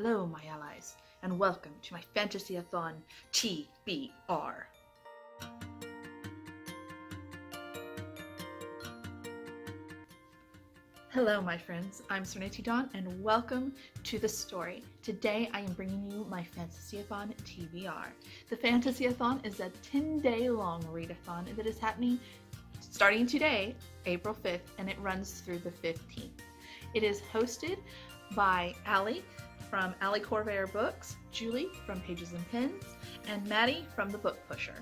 Hello, my allies, and welcome to my Fantasyathon TBR. Hello, my friends. I'm Serenity Dawn, and welcome to the story. Today, I am bringing you my Fantasyathon TBR. The Fantasyathon is a 10-day-long readathon that is happening starting today, April 5th, and it runs through the 15th. It is hosted by Ali from Ali Corvere Books, Julie from Pages and Pens, and Madi from The Book Pusher.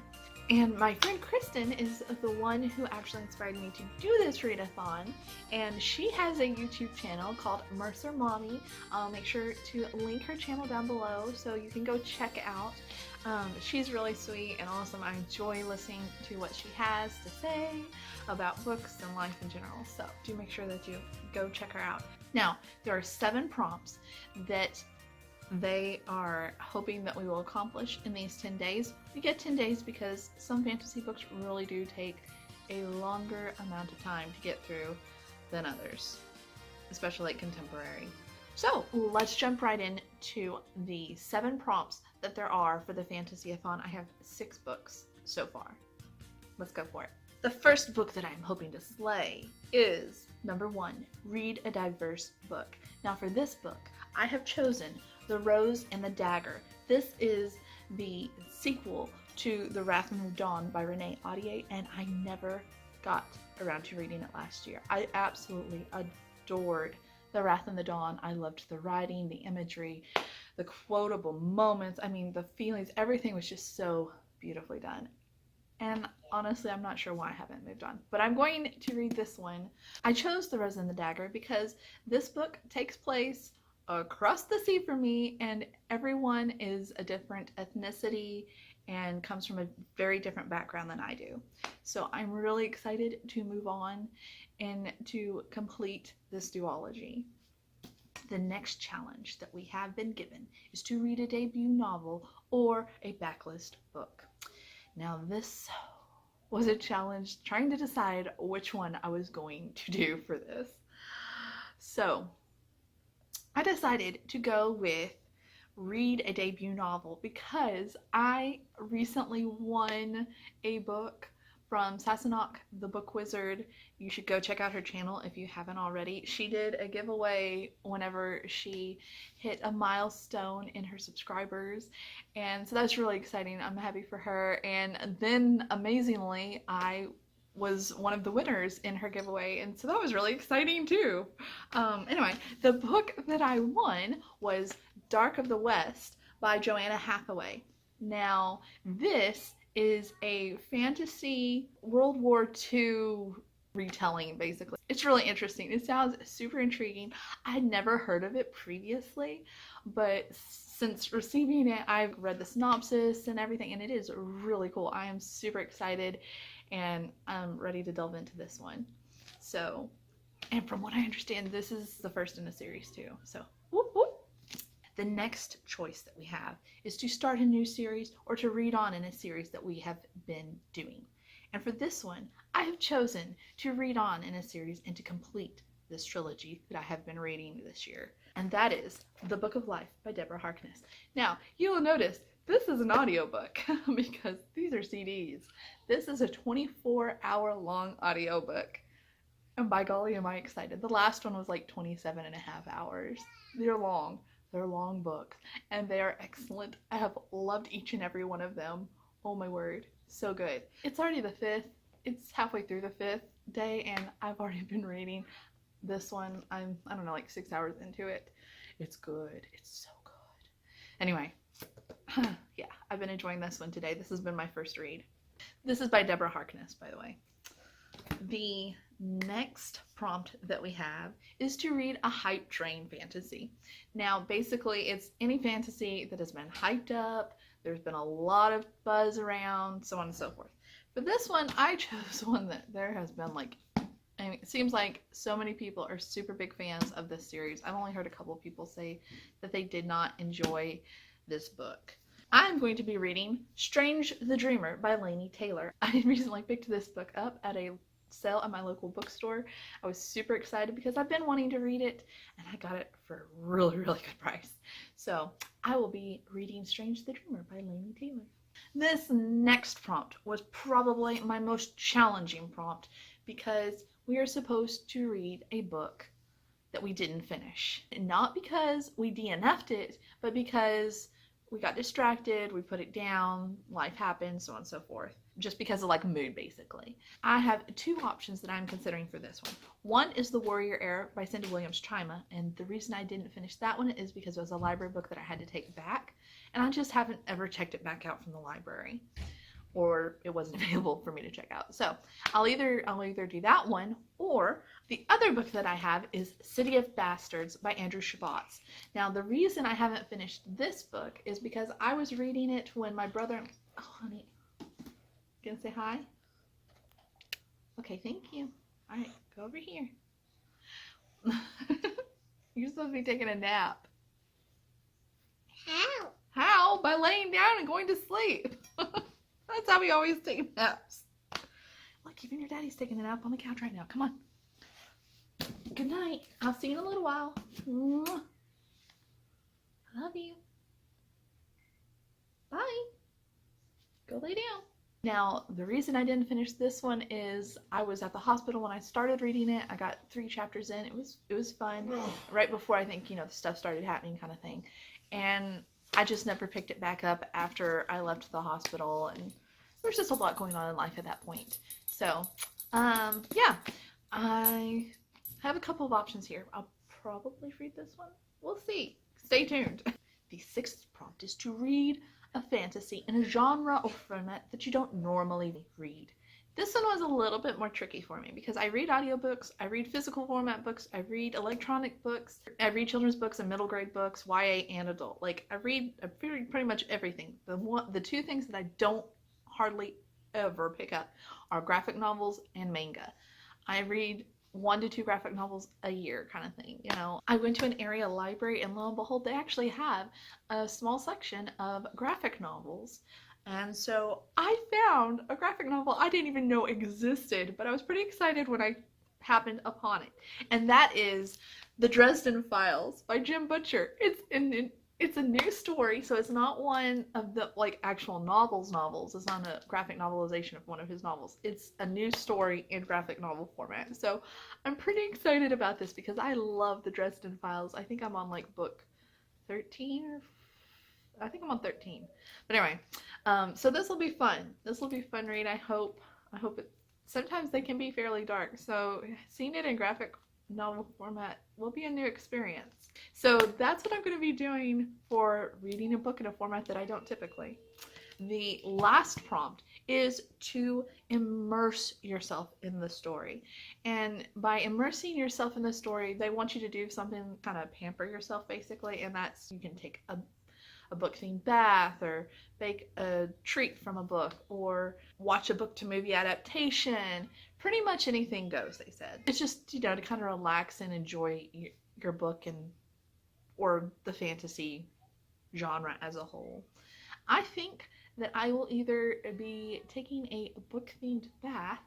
And my friend Kristen is the one who actually inspired me to do this readathon, and she has a YouTube channel called Mercer Mommy. I'll make sure to link her channel down below so you can go check it out. She's really sweet and awesome. I enjoy listening to what she has to say about books and life in general, so do make sure that you go check her out. Now, there are 7 prompts that they are hoping that we will accomplish in these 10 days. We get 10 days because some fantasy books really do take a longer amount of time to get through than others, especially like contemporary. So let's jump right into the 7 prompts that there are for the Fantasyathon. I have 6 books so far. Let's go for it. The first book that I'm hoping to slay is number 1, read a diverse book. Now for this book, I have chosen The Rose and the Dagger. This is the sequel to The Wrath of the Dawn by Renee Ahdieh, and I never got around to reading it last year. I absolutely adored The Wrath of the Dawn. I loved the writing, the imagery, the quotable moments. I mean, the feelings, everything was just so beautifully done. And honestly, I'm not sure why I haven't moved on, but I'm going to read this one. I chose The Rose and the Dagger because this book takes place across the sea for me, and everyone is a different ethnicity and comes from a very different background than I do. So I'm really excited to move on and to complete this duology. The next challenge that we have been given is to read a debut novel or a backlist book. Now this was a challenge trying to decide which one I was going to do for this. So I decided to go with read a debut novel because I recently won a book from Sassenach the Book Wizzard. You should go check out her channel if you haven't already. She did a giveaway whenever she hit a milestone in her subscribers, and so that's really exciting. I'm happy for her. And then amazingly, I was one of the winners in her giveaway, and so that was really exciting too. Anyway, the book that I won was Dark of the West by Joanna Hathaway. Now this is a fantasy World War II retelling, basically. It's really interesting. It sounds super intriguing. I had never heard of it previously, but since receiving it, I've read the synopsis and everything, and it is really cool. I am super excited, and I'm ready to delve into this one. So, and from what I understand, this is the first in a series too. So, whoop whoop. The next choice that we have is to start a new series or to read on in a series that we have been doing. And for this one, I have chosen to read on in a series and to complete this trilogy that I have been reading this year. And that is The Book of Life by Deborah Harkness. Now, you will notice this is an audiobook because these are CDs. This is a 24-hour-long audiobook. And by golly, am I excited. The last one was like 27 and a half hours. They're long. They're long books, and they are excellent. I have loved each and every one of them. Oh my word, so good. It's already the 5th. It's halfway through the 5th day, and I've already been reading this one. I don't know, like 6 hours into it. It's good. It's so good. Anyway, yeah, I've been enjoying this one today. This has been my first read. This is by Deborah Harkness, by the way. The next prompt that we have is to read a Hypetrain Fantasy. Now, basically, it's any fantasy that has been hyped up, there's been a lot of buzz around, so on and so forth. For this one, I chose one that there has been like, I mean, it seems like so many people are super big fans of this series. I've only heard a couple of people say that they did not enjoy this book. I'm going to be reading Strange the Dreamer by Laini Taylor. I recently picked this book up at a sale at my local bookstore. I was super excited because I've been wanting to read it, and I got it for a really, really good price. So I will be reading Strange the Dreamer by Laini Taylor. This next prompt was probably my most challenging prompt because we are supposed to read a book that we didn't finish. Not because we DNF'd it, but because we got distracted, we put it down, life happened, so on and so forth. Just because of like mood, basically. I have two options that I'm considering for this one. One is The Warrior Heir by Cindy Williams Chima, and the reason I didn't finish that one is because it was a library book that I had to take back, and I just haven't ever checked it back out from the library, or it wasn't available for me to check out. So I'll either do that one, or the other book that I have is City of Bastards by Andrew Shabbatz. Now the reason I haven't finished this book is because I was reading it when my brother, oh honey, gonna say hi? Okay, thank you. All right, go over here. You're supposed to be taking a nap. How? How? By laying down and going to sleep. That's how we always take naps. Look, even your daddy's taking a nap on the couch right now. Come on. Good night. I'll see you in a little while. Mwah. I love you. Bye. Go lay down. Now, the reason I didn't finish this one is I was at the hospital when I started reading it. I got 3 chapters in. It was fun. Right before I think, the stuff started happening kind of thing. And I just never picked it back up after I left the hospital, and there's just a lot going on in life at that point. So, yeah, I have a couple of options here. I'll probably read this one. We'll see. Stay tuned. The 6th prompt is to read a fantasy in a genre or format that you don't normally read. This one was a little bit more tricky for me because I read audiobooks, I read physical format books, I read electronic books, I read children's books and middle grade books, YA and adult. Like I read pretty much everything. The 2 things that I don't hardly ever pick up are graphic novels and manga. I read 1 to 2 graphic novels a year kind of thing, I went to an area library and lo and behold, they actually have a small section of graphic novels. And so I found a graphic novel I didn't even know existed, but I was pretty excited when I happened upon it. And that is The Dresden Files by Jim Butcher. It's a new story, so it's not one of the actual novels. It's not a graphic novelization of one of his novels. It's a new story in graphic novel format. So I'm pretty excited about this because I love The Dresden Files. I think I'm on book 13 or I think I'm on 13. But anyway, so this will be fun. This will be fun read. I hope it. Sometimes they can be fairly dark, so seeing it in graphic novel format will be a new experience. So that's what I'm going to be doing for reading a book in a format that I don't typically. The last prompt is to immerse yourself in the story. And by immersing yourself in the story, they want you to do something, kind of pamper yourself basically, and that's you can take a book-themed bath, or bake a treat from a book, or watch a book-to-movie adaptation. Pretty much anything goes, they said. It's just, to kind of relax and enjoy your book or the fantasy genre as a whole. I think that I will either be taking a book-themed bath,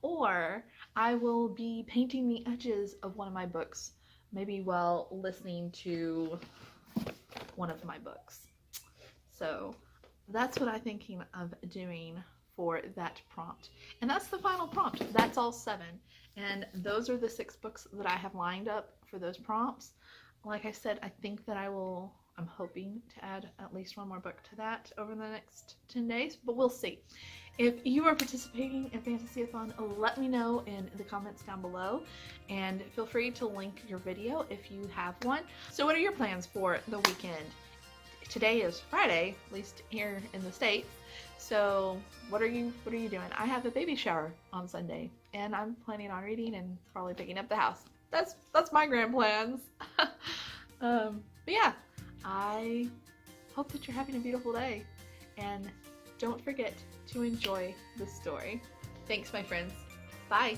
or I will be painting the edges of one of my books, maybe while listening to one of my books. So that's what I'm thinking of doing for that prompt. And that's the final prompt. That's all 7. And those are the 6 books that I have lined up for those prompts. Like I said, I think that I'm hoping to add at least 1 more book to that over the next 10 days, but we'll see. If you are participating in Fantasyathon, let me know in the comments down below, and feel free to link your video if you have one. So what are your plans for the weekend? Today is Friday, at least here in the States. So what are you doing? I have a baby shower on Sunday, and I'm planning on reading and probably picking up the house. That's my grand plans. But yeah, I hope that you're having a beautiful day, and don't forget to enjoy the story. Thanks, my friends. Bye.